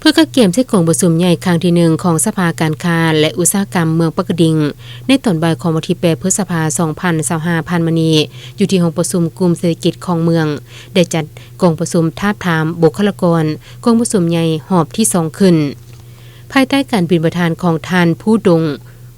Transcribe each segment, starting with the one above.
พื่อเข้าเกี่ยมใช้กองประชุมใหญ่ครั้งที่1ของสภาการค้าและอุตสาหกรรมเมืองปากกิ่งในตอนบ่ายของวันที่8พฤษภาคม2025ผ่านมานี้อยู่ที่ห้องประชุมกลุ่มเศรษฐกิจของเมืองได้จัดกองประชุมทาบทามบุคลากรกองประชุมใหญ่หอบที่2ขึ้นภายใต้การเป็นประธานของท่านผู้ดง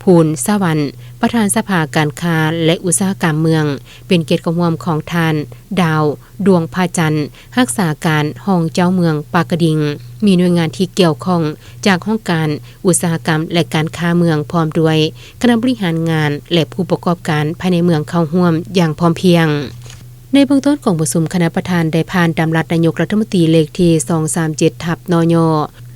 ภูลสวรรค์ประธานสภาการค้าและอุตสาหกรรมเมืองเป็นเกียรติร่วมของท่านดาวดวงพาจันทร์รักษาการห้องเจ้าเมืองปากกิ่งมีหน่วยงานที่เกี่ยวข้องจากห้องการอุตสาหกรรมและการค้าเมืองพร้อมด้วยคณะบริหารงานและผู้ประกอบการภายในเมืองเข้าร่วมอย่างพร้อมเพรียงในเบื้องต้นของประชุมคณะประธานได้ผ่านตามรัฐนายกรัฐมนตรีเลขที่237/นย.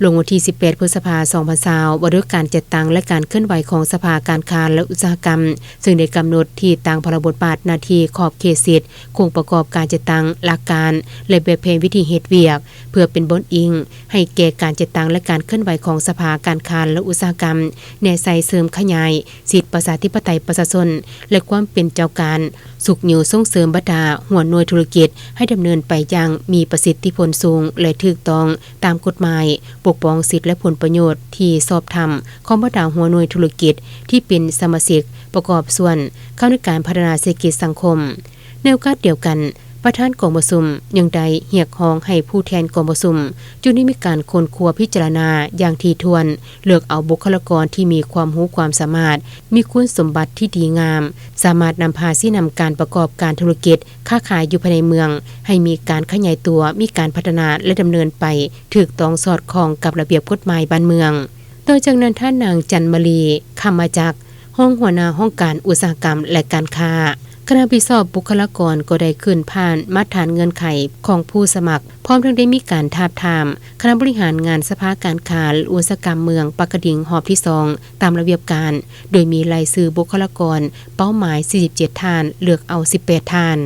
ลงวันที่18พฤษภาคม2020ว่าด้วยการจัดตั้งและการเคลื่อนไหวของสภาการค้าและอุตสาหกรรมซึ่งได้กำหนดที่ตั้งพระบทบาทหน้าที่ขอบเขตสิทธิ์คงประกอบการจัดตั้งหลักการและแบบแผนวิธีเฮ็ดเวียกเพื่อเป็นบนอิงให้แก่การจัดตั้งและการเคลื่อนไหวของสภาการค้าและอุตสาหกรรมแนวใส่เสริมขยายสิทธิประชาธิปไตยประชาชนและความเป็นเจ้าการสุขอยู่ส่งเสริมบรรดาหัวหน่วยธุรกิจให้ดำเนินไปอย่างมีประสิทธิผลสูงและถูกต้องตามกฎหมายปกป้องสิทธิและผลประโยชน์ที่สอบธรรมของบรรดาหัวหน่วยธุรกิจที่เป็นสมาชิกประกอบส่วนเข้าในการพัฒนาเศรษฐกิจสังคมในโอกาสเดียวกันประธานกองประชุมยังได้เรียกร้องให้ผู้แทนกองประชุมจุนี้มีการค้นคว้าพิจารณาอย่างถี่ถ้วนเลือกเอาบุคลากรที่มีความรู้ความสามารถมีคุณสมบัติที่ดีงามสามารถนำพาชี้นำการประกอบการธุรกิจค้าขายอยู่ภายในเมืองให้มีการขยายตัวมีการพัฒนาและดำเนินไปถูกต้องสอดคล้องกับระเบียบกฎหมายบ้านเมืองต่อจากนั้นท่านนางจันมลีคำมาจากห้องหัวหน้าห้องการอุตสาหกรรมและการค้าคณะวิสอบบุคลากรก็ได้ขึ้นผ่านมาตรฐานเงื่อนไขของผู้สมัครพร้อมทั้งได้มีการทาบทามคณะบริหารงานสภาการค้าและอุตสาหกรรมเมืองปากกิ่งหอบที่2ตามระเบียบการโดยมีรายชื่อบุคลากรเป้าหมาย47ท่านเลือกเอา18ท่าน